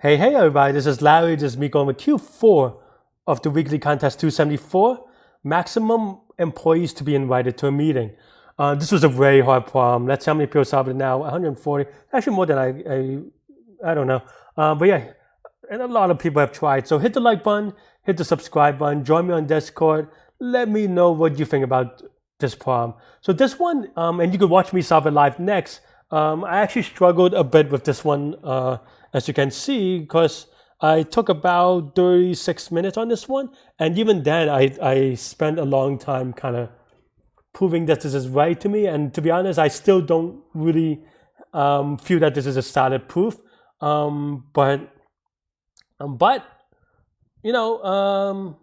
Hey everybody, this is Larry. This is me going with Q4 of the weekly contest 274. Maximum employees to be invited to a meeting. This was a very hard problem. Let's see how many people solved it now. 140, actually more than I don't know. But yeah, and a lot of people have tried. So hit the like button, hit the subscribe button, join me on Discord. Let me know what you think about this problem. So this one, and you can watch me solve it live next. I actually struggled a bit with this one, as you can see, because I took about 36 minutes on this one. And even then, I spent a long time kind of proving that this is right to me. And to be honest, I still don't really feel that this is a solid proof. But you know,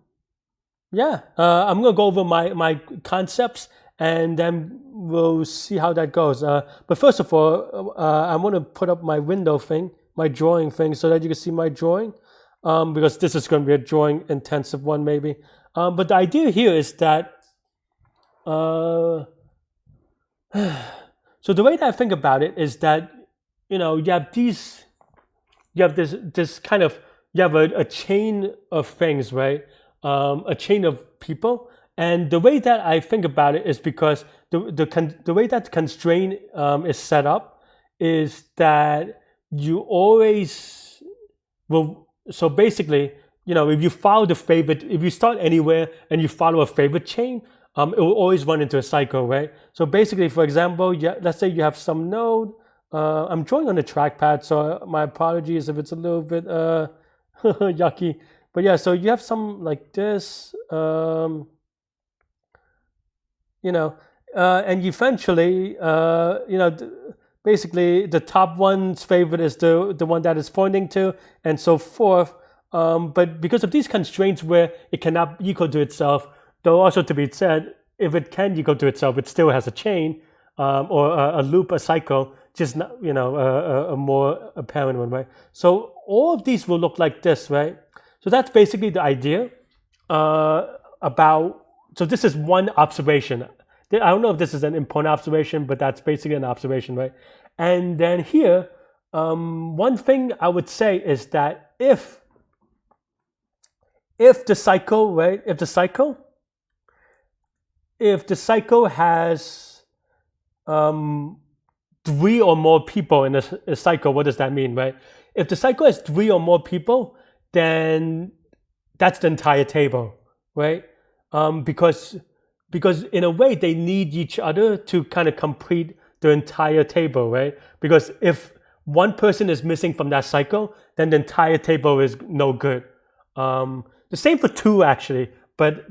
yeah, I'm gonna go over my concepts and then we'll see how that goes. But first of all, I want to put up my window thing, my drawing thing, so that you can see my drawing, because this is going to be a drawing intensive one maybe. But the idea here is that, so the way that I think about it is that, you have this kind of, you have a chain of things, right? A chain of people. And the way that I think about it is because the way that the constraint is set up is that you always will. So basically, if you follow the favorite, if you start anywhere and you follow a favorite chain, it will always run into a cycle, right? So basically, for example, let's say you have some node. I'm drawing on the trackpad, so my apologies if it's a little bit yucky. But yeah, so you have some like this, and eventually, basically the top one's favorite is the one that is pointing to, and so forth. But because of these constraints where it cannot equal to itself, though also to be said, if it can equal to itself, it still has a chain, or a loop, a cycle, just not, a more apparent one, right? So all of these will look like this, right? So that's basically the idea about. So this is one observation. I don't know if this is an important observation, but that's basically an observation, right? And then here, one thing I would say is that if the cycle, right? If the cycle has 3 or more people in a cycle, what does that mean, right? If the cycle has 3 or more people, then that's the entire table, right? Because in a way they need each other to kind of complete the entire table, right? Because if one person is missing from that cycle, then the entire table is no good. The same for 2 actually, but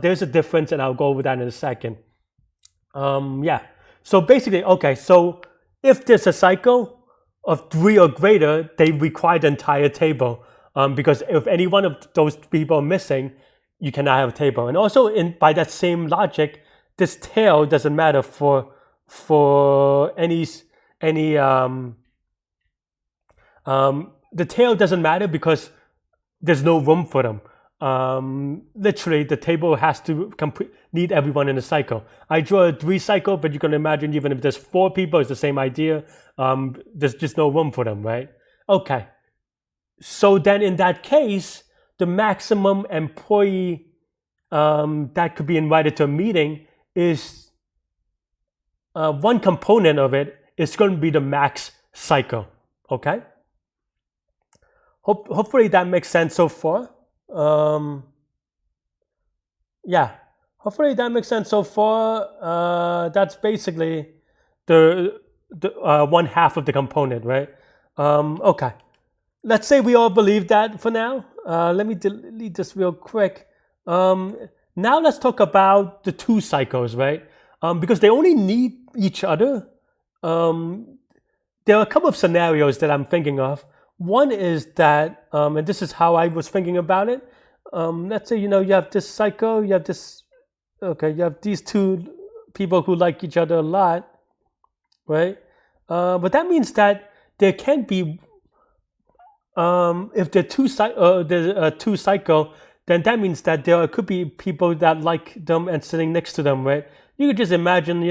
there's a difference, and I'll go over that in a second. Yeah. So basically, okay. So if there's a cycle of 3 or greater, they require the entire table, because if any one of those people are missing, you cannot have a table. And also, by that same logic, this tail doesn't matter for any the tail doesn't matter because there's no room for them. Literally, the table has to need everyone in the cycle. I draw a 3 cycle, but you can imagine even if there's 4 people, it's the same idea. There's just no room for them, right? Okay. So then in that case, the maximum employee that could be invited to a meeting is one component of it is going to be the max cycle. Okay. Hopefully that makes sense so far. Yeah, hopefully that makes sense so far. That's basically the one half of the component, right? Okay. Let's say we all believe that for now. Let me delete this real quick. Now let's talk about the 2 cycles, right? Because they only need each other. There are a couple of scenarios that I'm thinking of. One is that, and this is how I was thinking about it. Let's say, you have this cycle, you have these 2 people who like each other a lot, right? But that means that there can be, if there's a 2 cycle, then that means that there could be people that like them and sitting next to them, right? You could just imagine,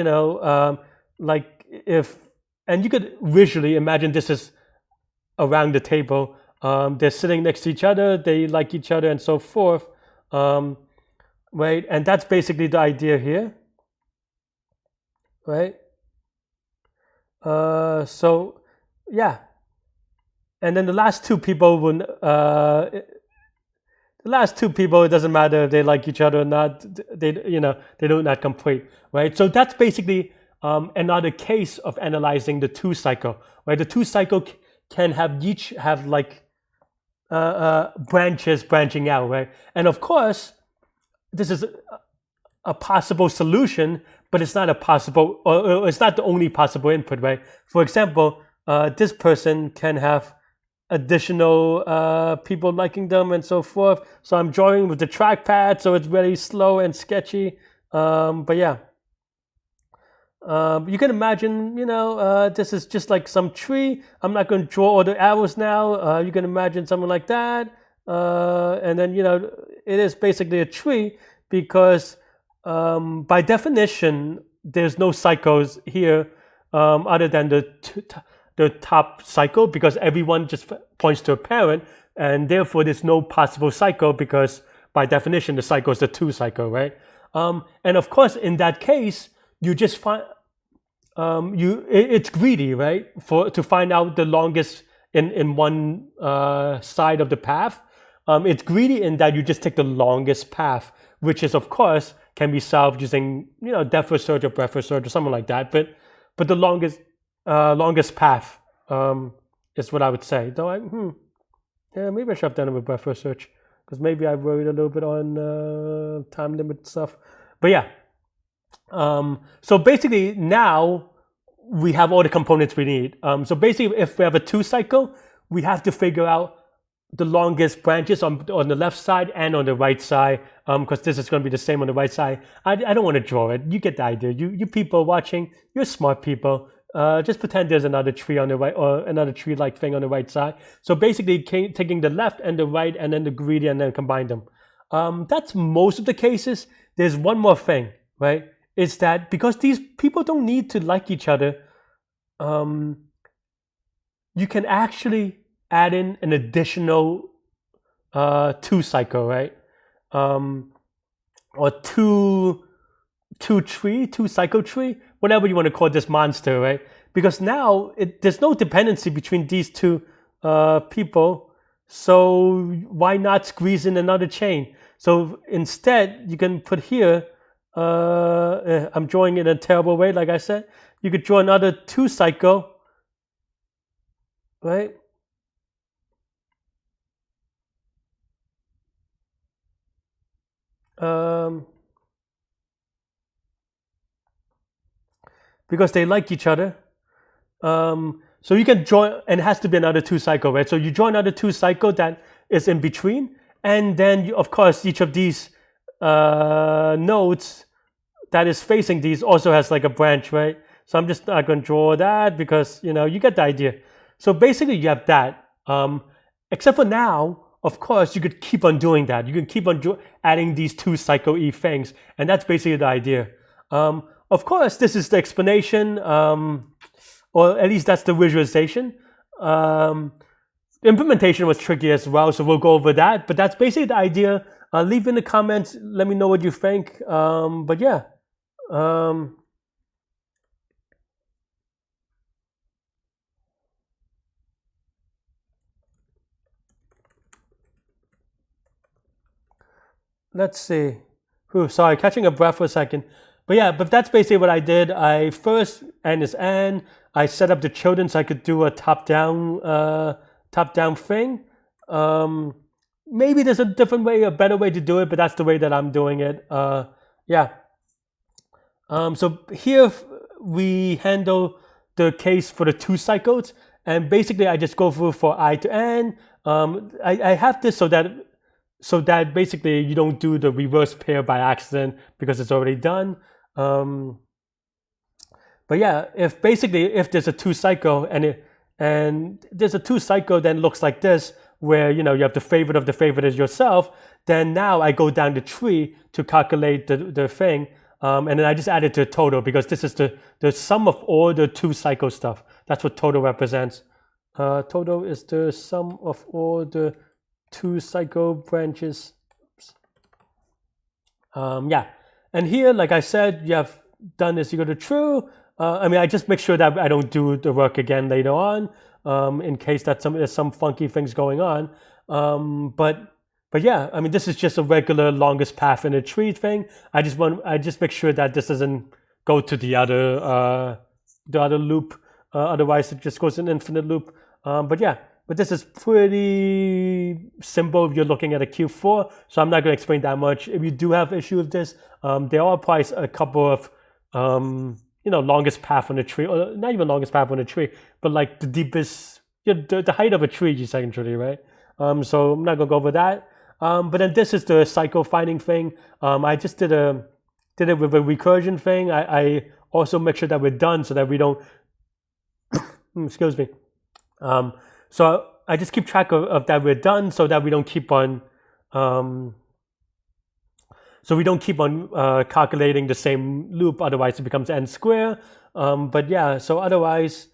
like if, and you could visually imagine this is around the table. They're sitting next to each other, they like each other, and so forth. Right? And that's basically the idea here. Right? So, yeah. And then the last two people it doesn't matter if they like each other or not. They do not complete, right? So that's basically another case of analyzing the two cycle, right? The two cycle can each have like branches branching out, right? And of course, this is a possible solution, but it's not a possible, or it's not the only possible input, right? For example, this person can have additional people liking them and so forth. So I'm drawing with the trackpad, so it's very slow and sketchy. But yeah, you can imagine, this is just like some tree. I'm not going to draw all the arrows now. You can imagine something like that. And then, it is basically a tree because by definition, there's no cycles here other than the top cycle, because everyone just points to a parent, and therefore there's no possible cycle because by definition the cycle is the two cycle, right? And of course in that case you just find it's greedy, right, to find out the longest in one side of the path. It's greedy in that you just take the longest path, which is of course can be solved using depth first search or breadth first search or something like that, but the longest path is what I would say. Though maybe I should have done it with breadth first search, because maybe I worried a little bit on time limit stuff. But yeah, so basically now we have all the components we need. So basically, if we have a two cycle, we have to figure out the longest branches on the left side and on the right side, because this is going to be the same on the right side. I don't want to draw it. You get the idea. You people watching, you're smart people. Just pretend there's another tree on the right, or another tree-like thing on the right side. So basically taking the left and the right and then the greedy and then combine them. That's most of the cases. There's one more thing, right? Is that because these people don't need to like each other, you can actually add in an additional two cycle, right? Or two cycle tree, whatever you want to call this monster, right? Because now there's no dependency between these two people, so why not squeeze in another chain? So instead, you can put here, I'm drawing it in a terrible way, like I said, you could draw another two cycle, right? Because they like each other. So you can draw, and it has to be another two cycle, right? So you draw another two cycle that is in between, and then of course each of these nodes that is facing these also has like a branch, right? So I'm just not going to draw that because you get the idea. So basically you have that, except for now, of course, you could keep on doing that. You can keep on adding these two cycle E things, and that's basically the idea. Of course, this is the explanation, or at least that's the visualization. The implementation was tricky as well, so we'll go over that. But that's basically the idea. Leave in the comments. Let me know what you think. But yeah. Let's see. Sorry, catching a breath for a second. But yeah, that's basically what I did. I first, N is N. I set up the children so I could do a top-down thing. Maybe there's a different way, a better way to do it, but that's the way that I'm doing it. Yeah. So here we handle the case for the two cycles, and basically I just go through for I to N. I have this so that basically you don't do the reverse pair by accident because it's already done. But yeah, if there's a two cycle and there's a two cycle, then it looks like this, where you have the favorite of the favorite is yourself. Then now I go down the tree to calculate the thing, and then I just add it to total because this is the sum of all the two cycle stuff. That's what total represents. Total is the sum of all the 2 cycle branches. Yeah, and here, like I said, you have done is equal to true. I mean, I just make sure that I don't do the work again later on, in case that there's some funky things going on. But yeah, I mean, this is just a regular longest path in a tree thing. I just make sure that this doesn't go to the other loop. Otherwise, it just goes in infinite loop. But yeah, but this is pretty simple if you're looking at a Q4, so I'm not going to explain that much. If you do have issue with this, there are probably a couple of longest path on a tree, or not even longest path on a tree, but like the deepest, the height of a tree essentially, right? So I'm not going to go over that. But then this is the cycle finding thing. I just did it with a recursion thing. I also make sure that we're done so that we don't excuse me. So I just keep track of that we're done so that we don't keep on calculating the same loop, otherwise it becomes n square. But yeah, so otherwise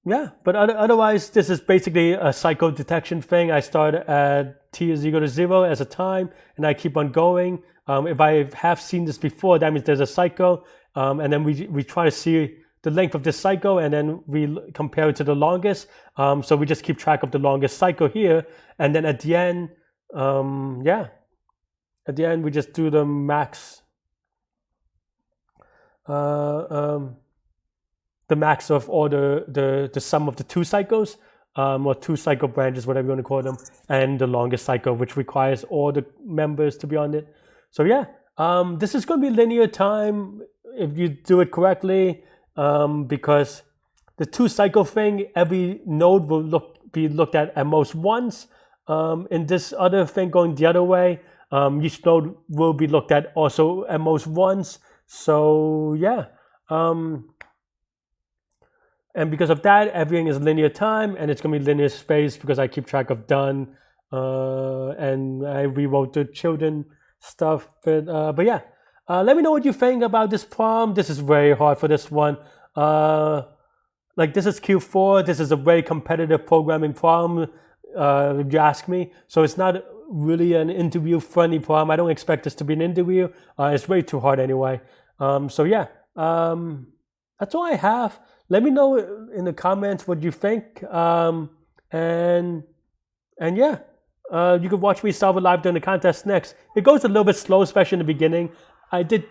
this is basically a cycle detection thing. I start at t is equal to 0 as a time, and I keep on going. If I have seen this before, that means there's a cycle, and then we try to see the length of this cycle, and then we compare it to the longest. So we just keep track of the longest cycle here, and then at the end, at the end we just do the max, the max of all the sum of the 2 cycles, or 2 cycle branches, whatever you want to call them, and the longest cycle, which requires all the members to be on it. So yeah, this is going to be linear time if you do it correctly. Because the 2 cycle thing, every node will be looked at most once. In this other thing going the other way, each node will be looked at also at most once. So yeah, and because of that, everything is linear time, and it's gonna be linear space because I keep track of done, and I rewrote the children stuff. But yeah. Let me know what you think about this problem. This is very hard for this one. Like this is Q4. This is a very competitive programming problem, if you ask me. So it's not really an interview-friendly problem. I don't expect this to be an interview. It's way too hard anyway. So yeah, that's all I have. Let me know in the comments what you think. And yeah. You can watch me solve it live during the contest next. It goes a little bit slow, especially in the beginning. I did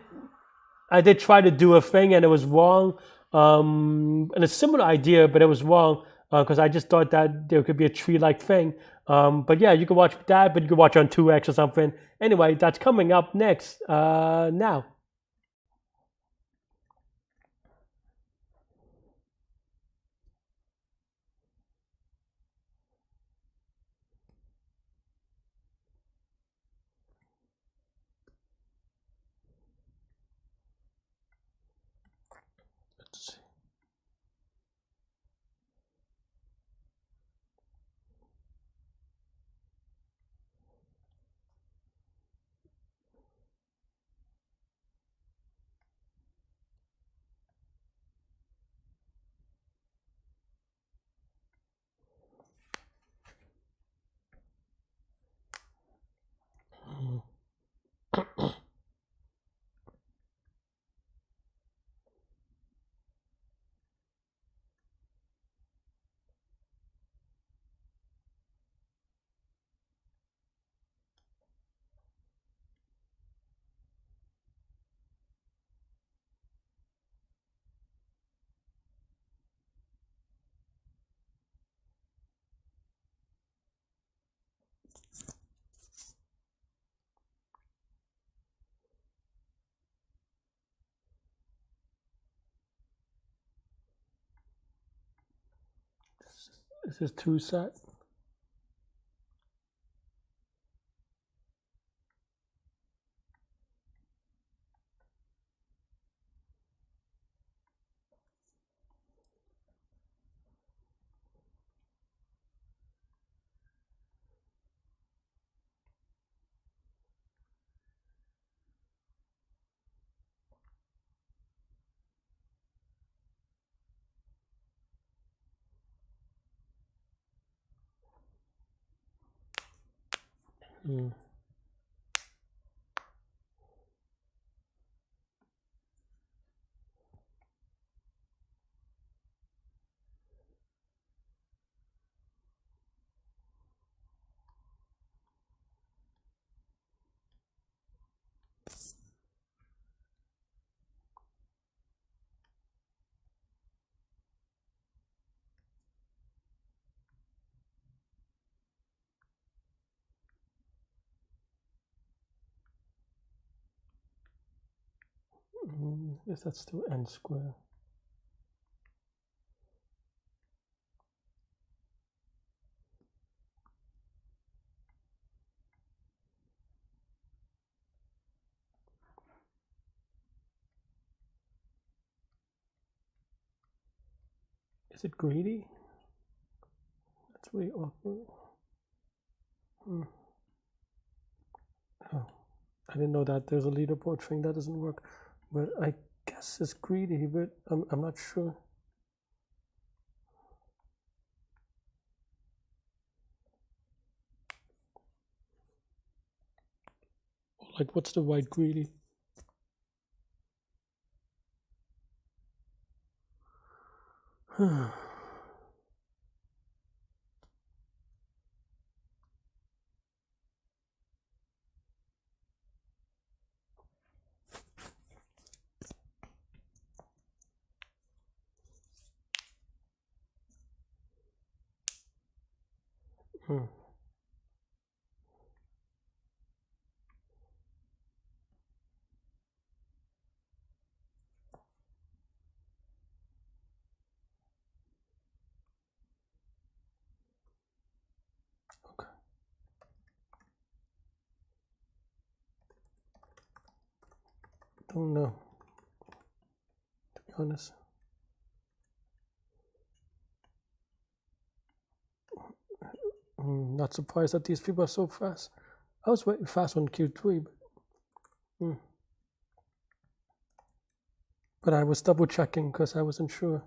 try to do a thing and it was wrong. And a similar idea, but it was wrong because I just thought that there could be a tree-like thing. But yeah, you can watch that, but you can watch on 2x or something. Anyway, that's coming up next now. Let's see. This is 2 set. Hmm. Yes, that's still n squared. Is it greedy? That's really awkward. Oh, I didn't know that there's a leaderboard thing that doesn't work, but I guess it's greedy, but I'm not sure. Like, what's the white greedy? Hmm. Okay. Don't know, to be honest. Not surprised that these people are so fast. I was waiting fast on Q3, but I was double checking because I wasn't sure.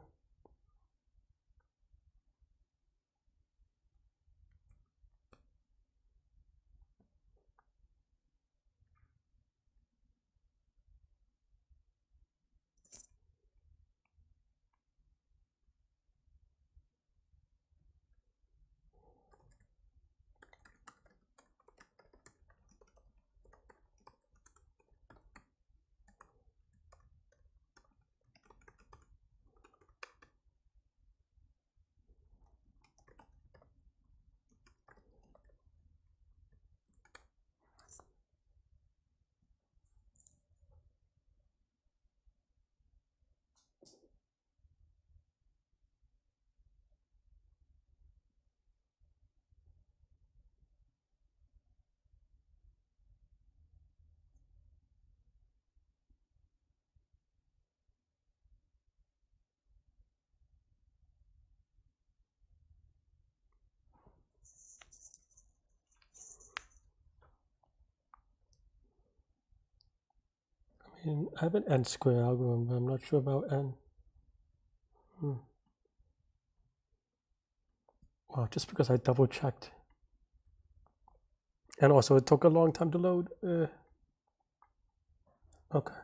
I mean, I have an n square algorithm, but I'm not sure about n. Wow, just because I double checked. And also, it took a long time to load. Okay.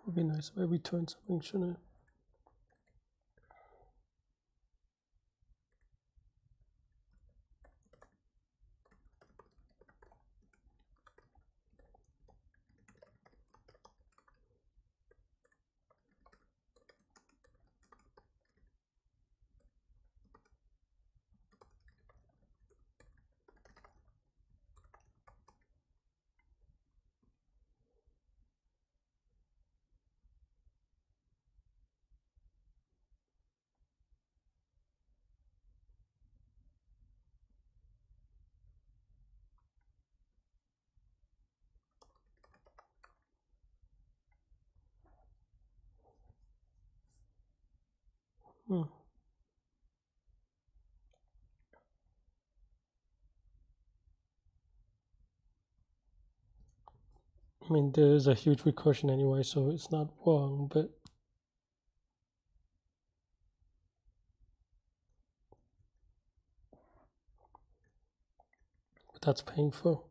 would be nice if I return something, shouldn't it? Hmm. I mean, there is a huge recursion anyway, so it's not wrong, but that's painful.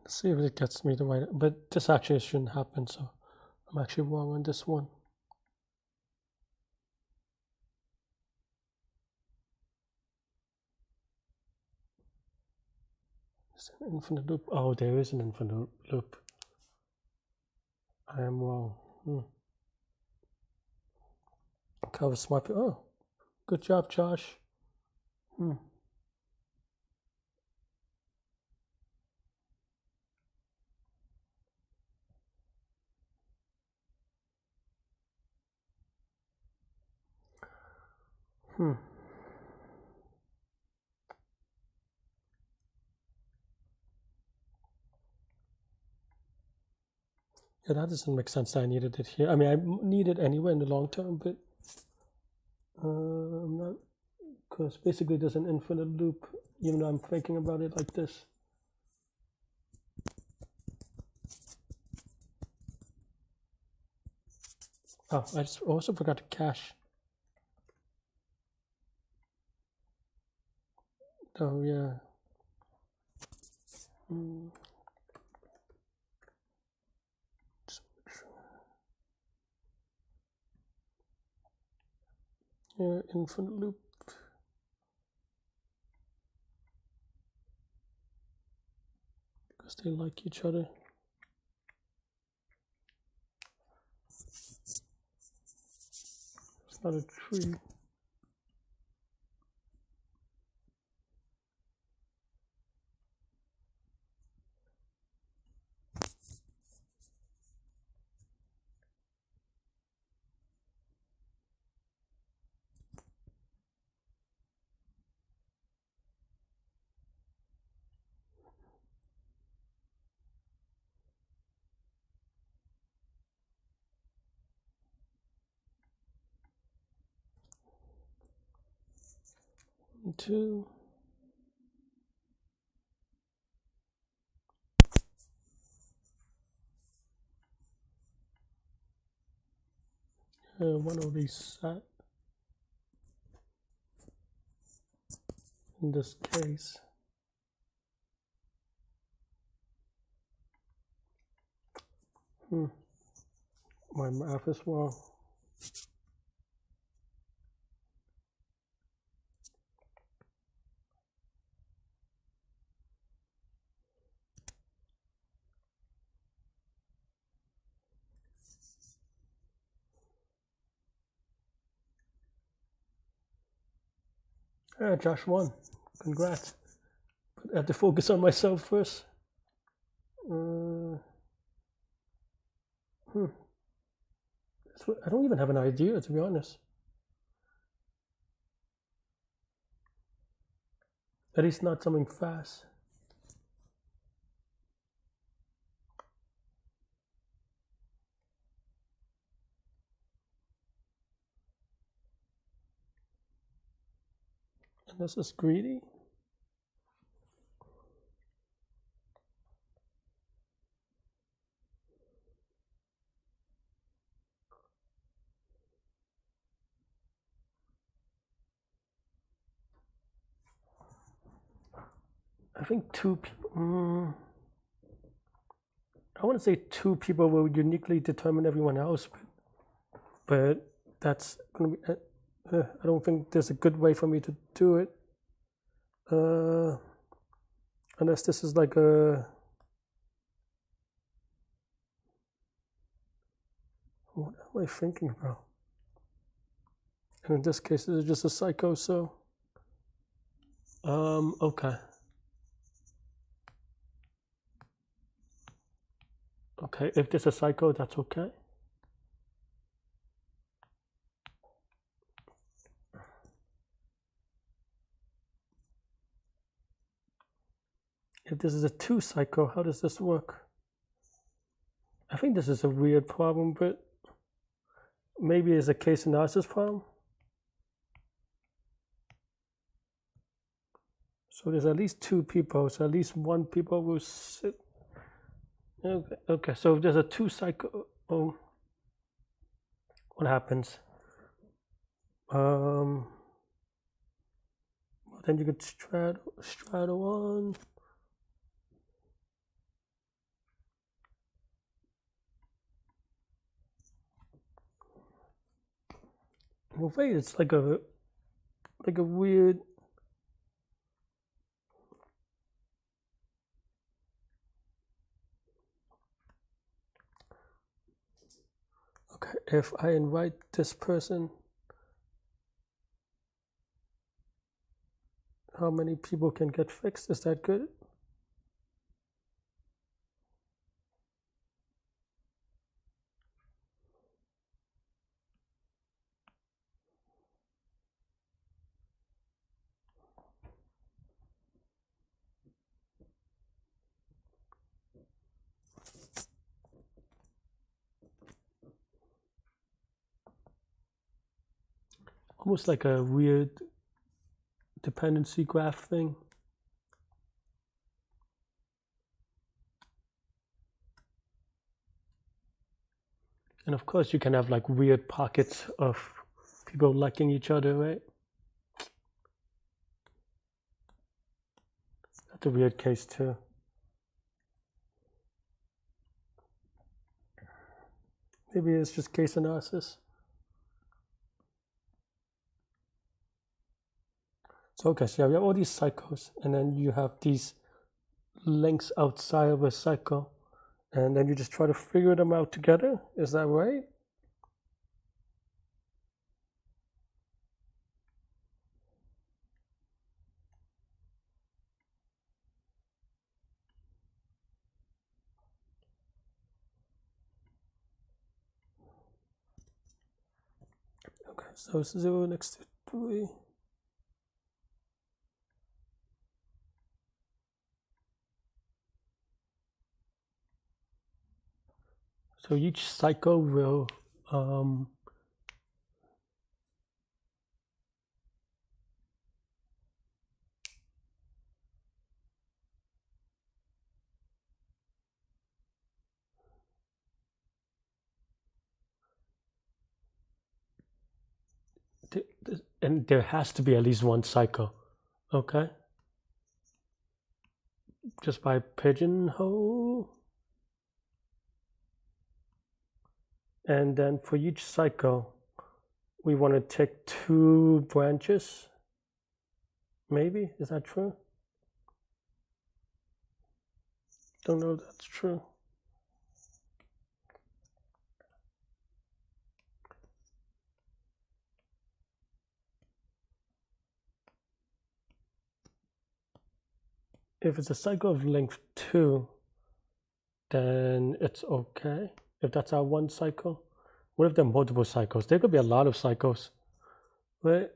Let's see if it gets me the right, but this actually shouldn't happen, so I'm actually wrong on this one. Is it an infinite loop? Oh, there is an infinite loop. I am wrong. Cover smart. Oh, good job, Josh. Yeah, that doesn't make sense that I needed it here. I mean, I need it anyway in the long term, but I'm not, because basically there's an infinite loop, even though I'm thinking about it like this. Oh, I just also forgot to cache. Oh, yeah. Yeah, infinite loop. Because they like each other. It's not a tree. Two. One of these sat in this case. My math is wrong. Yeah, Josh won. Congrats. But I have to focus on myself first. I don't even have an idea, to be honest. At least not something fast. And this is greedy. I think two people. I want to say two people will uniquely determine everyone else, but that's going to be. I don't think there's a good way for me to do it. Unless this is like a. What am I thinking about? And in this case, it's just a psycho, so. Okay. Okay, if there's a psycho, that's okay. If this is a 2 psycho, how does this work? I think this is a weird problem, but maybe it's a case analysis problem. So there's at least 2 people, so at least 1 people will sit. Okay, so if there's a 2 psycho, what happens? Well, then you could straddle on. Well, wait, it's like a weird. Okay, if I invite this person, how many people can get fixed? Is that good? Almost like a weird dependency graph thing. And of course, you can have like weird pockets of people liking each other, right? That's a weird case too. Maybe it's just case analysis. So okay, so you have all these cycles, and then you have these links outside of a cycle, and then you just try to figure them out together. Is that right? Okay, so 0 next to 3. So each cycle will and there has to be at least 1 cycle, okay? Just by pigeonhole. And then for each cycle, we want to take 2 branches. Maybe, is that true? Don't know if that's true. If it's a cycle of length 2, then it's okay. If that's our 1 cycle. What if there are multiple cycles? There could be a lot of cycles, right?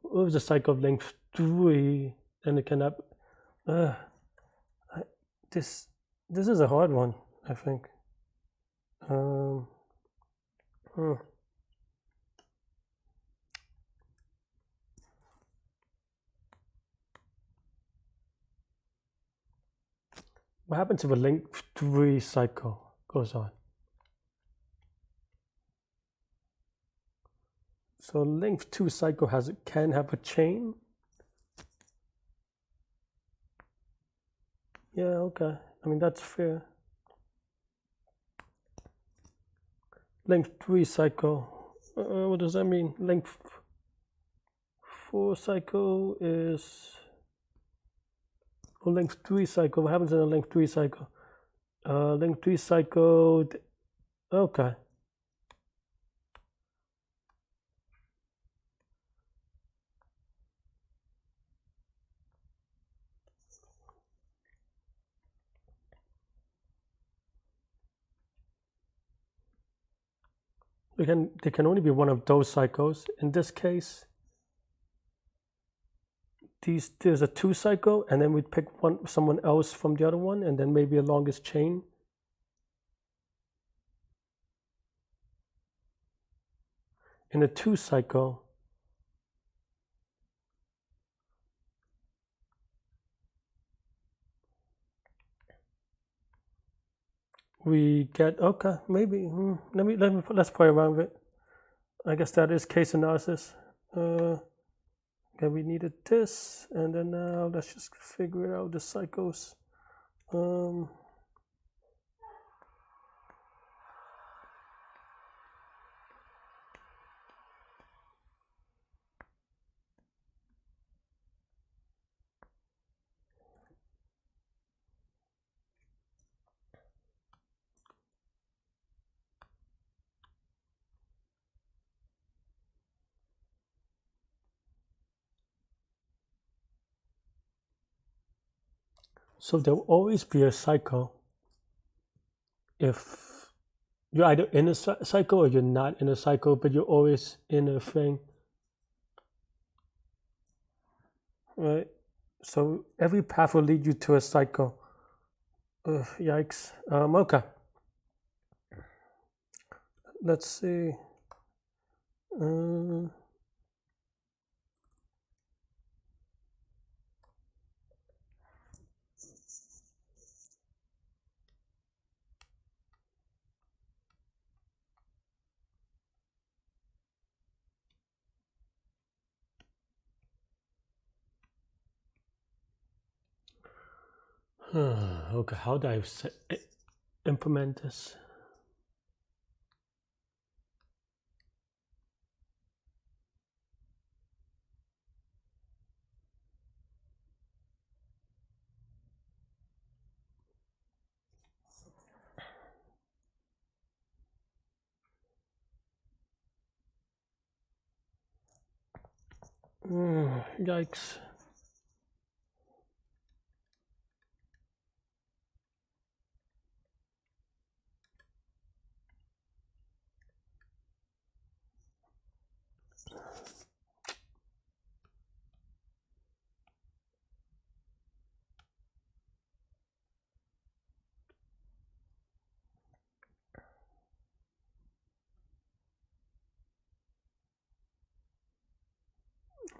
What if it's a cycle of length 3? and it cannot. I, this is a hard one, I think. Hmm. What happens if a link 3 cycle goes on? So length 2 cycle can have a chain. Yeah, okay. I mean, that's fair. Length 3 cycle. What does that mean? Length 4 cycle is. Oh, length 3 cycle. What happens in a length 3 cycle? Length 3 cycle. Okay. There can only be one of those cycles. In this case, there's a 2 cycle, and then we pick someone else from the other one, and then maybe a longest chain. In a 2 cycle, we get, okay, maybe. Let's play around with it. I guess that is case analysis. Okay, we needed this, and then now let's just figure out the cycles. So there will always be a cycle if you're either in a cycle or you're not in a cycle, but you're always in a thing, right? So every path will lead you to a cycle. Yikes. Okay. Let's see. Okay, how do I implement this? Yikes.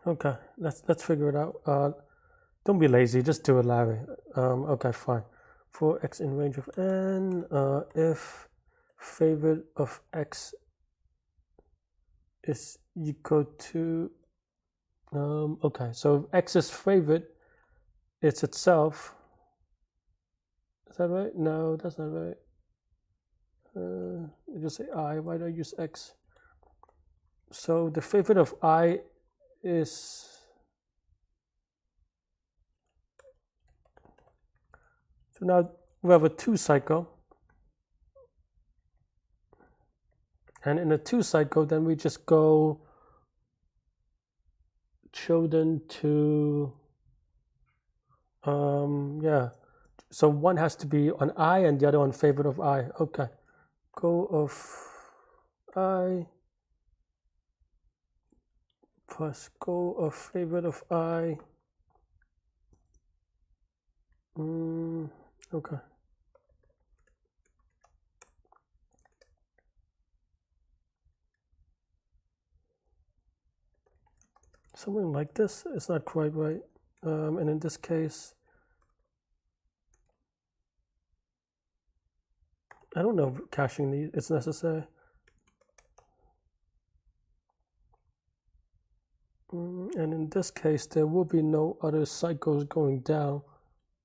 Okay, let's figure it out. Don't be lazy, just do it, Larry. Okay, fine. For x in range of n, if favorite of x is equal to, okay, so if x is favorite, it's itself. Is that right? No, that's not right. Just say I. Why do I use x? So the favorite of I is. So now we have a 2 cycle. And in a 2 cycle, then we just go children to, yeah. So one has to be on I and the other on favorite of I. Okay. Go of I plus go of favorite of I Okay. Something like this is not quite right. And in this case, I don't know if caching is necessary. And in this case, there will be no other cycles going down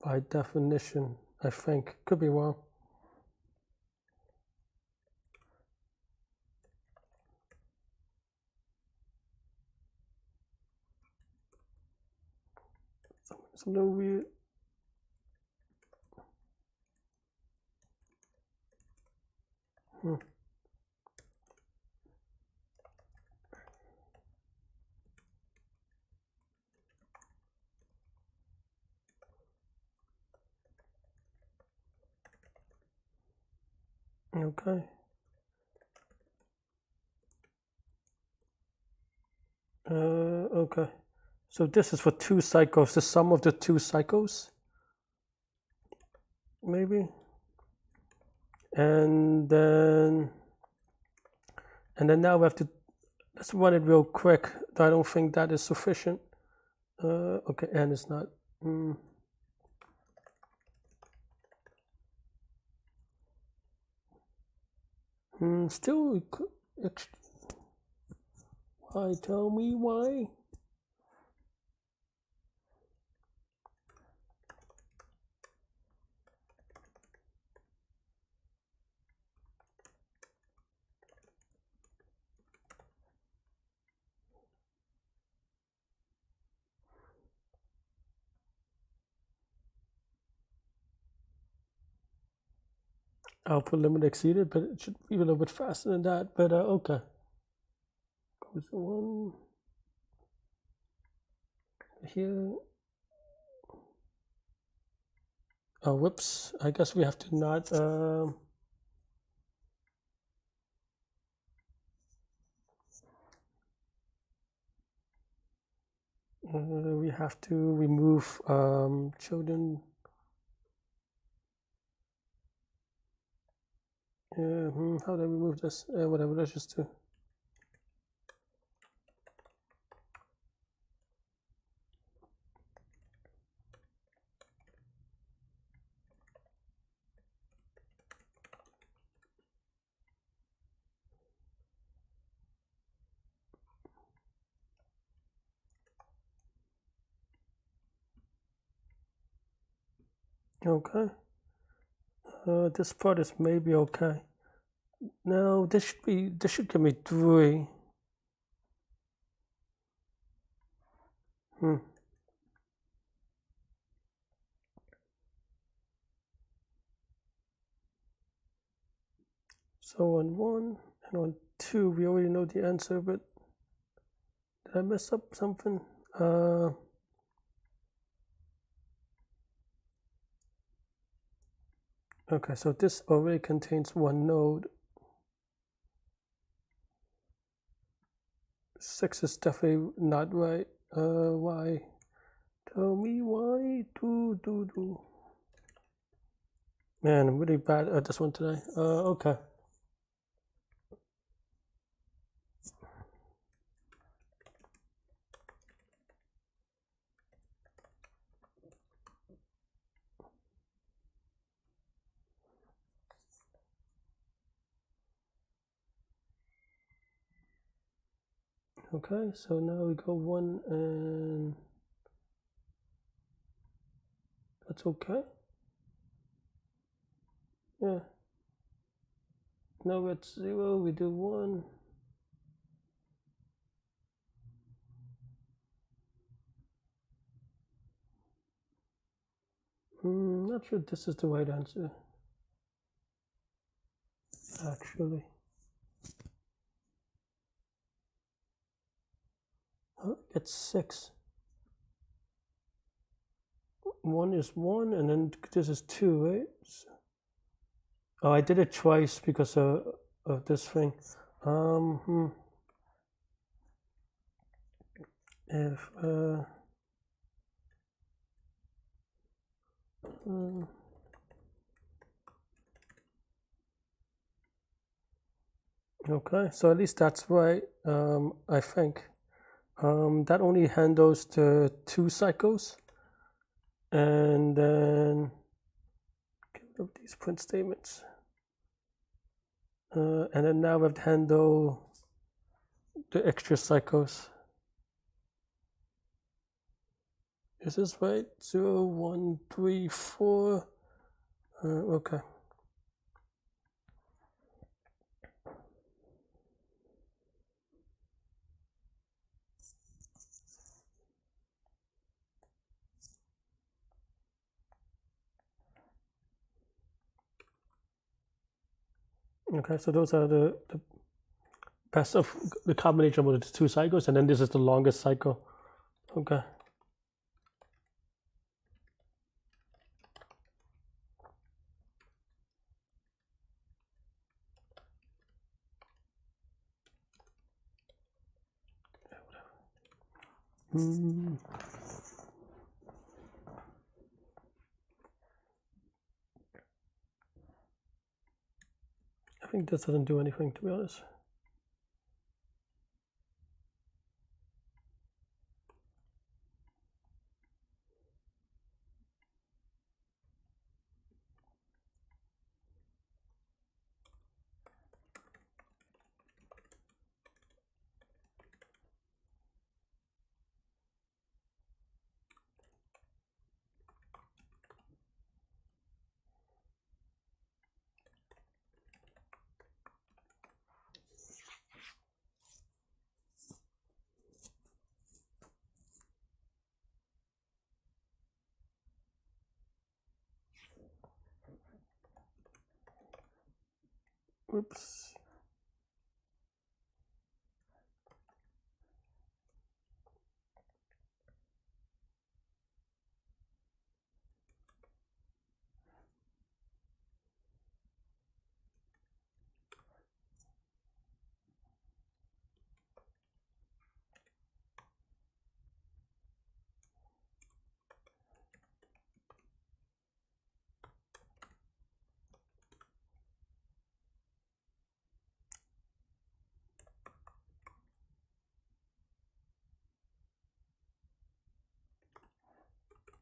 by definition, I think. Could be wrong. It's a little weird. Okay. Okay. So this is for 2 cycles, the sum of the 2 cycles, maybe. And then now we have to, let's run it real quick. I don't think that is sufficient. Okay, and it's not. Still, why? Tell me why. Output limit exceeded, but it should be a little bit faster than that. But okay. Goes one here. Oh, whoops! I guess we have to not. We have to remove children. How do I remove this? Whatever, let's just do. Okay. This part is maybe okay. No, this should give me 3. So on 1 and on 2, we already know the answer, but did I mess up something? Okay, so this already contains 1 node. 6 is definitely not right. Why? Tell me why. Do. Man, I'm really bad at this one today. Okay. Okay, so now we go 1 and that's okay. Yeah. Now it's 0, we do 1. Not sure this is the right answer. Actually. Huh? It's 6. 1 is 1, and then this is 2, right? Oh, I did it twice because of this thing. If Okay, so at least that's right. I think that only handles the 2 cycles, and then get rid of these print statements, and then now we have to handle the extra cycles. Is this right? 0, 1, 3, 4. Okay. Okay, so those are the best of the combination of the 2 cycles, and then this is the longest cycle. Okay. I think this doesn't do anything, to be honest. Oops.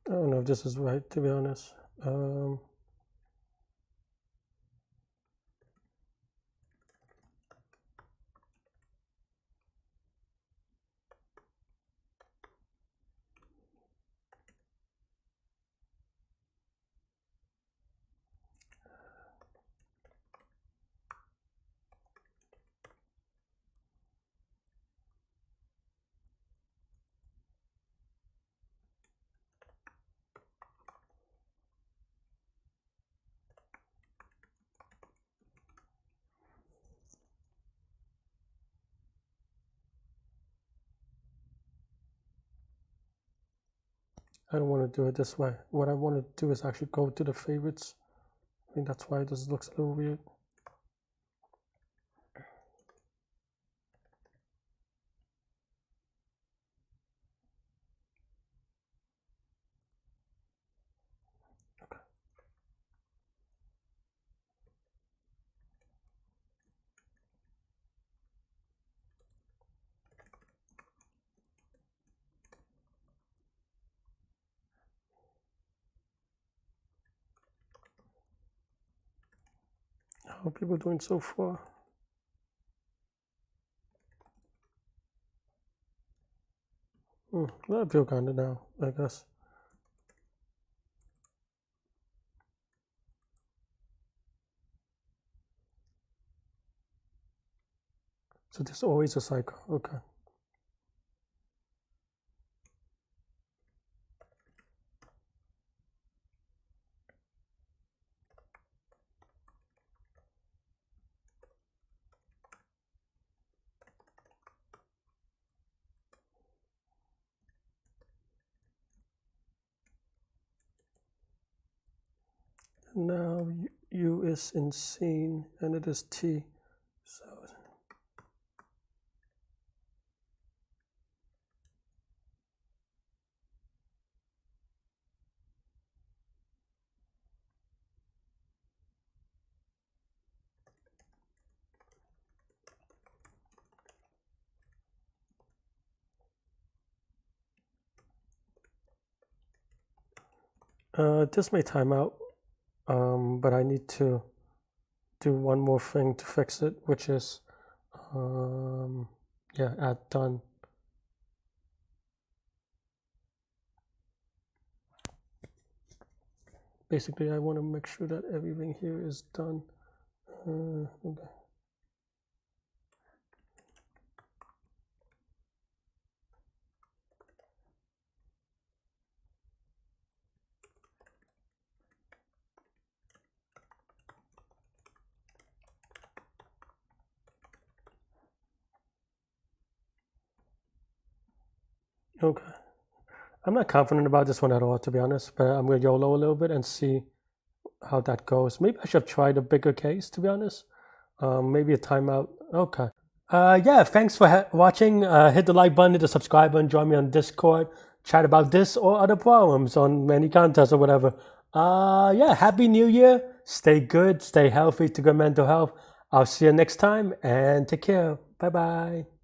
I don't know if this is right, to be honest. I don't want to do it this way. What I want to do is actually go to the favorites. I think that's why this looks a little weird. Okay. How are people doing so far? A lot of people got it now, I guess. So there's always a cycle. Okay. Now U is in scene and it is T. So This may time out, but I need to do one more thing to fix it, which is, yeah, add done. Basically, I want to make sure that everything here is done. Okay. Okay. I'm not confident about this one at all, to be honest, but I'm going to YOLO a little bit and see how that goes. Maybe I should have tried a bigger case, to be honest. Maybe a timeout. Okay. Yeah, thanks for watching. Hit the like button, hit the subscribe button, join me on Discord, chat about this or other problems on many contests or whatever. Yeah, Happy New Year. Stay good, stay healthy, to good mental health. I'll see you next time and take care. Bye bye.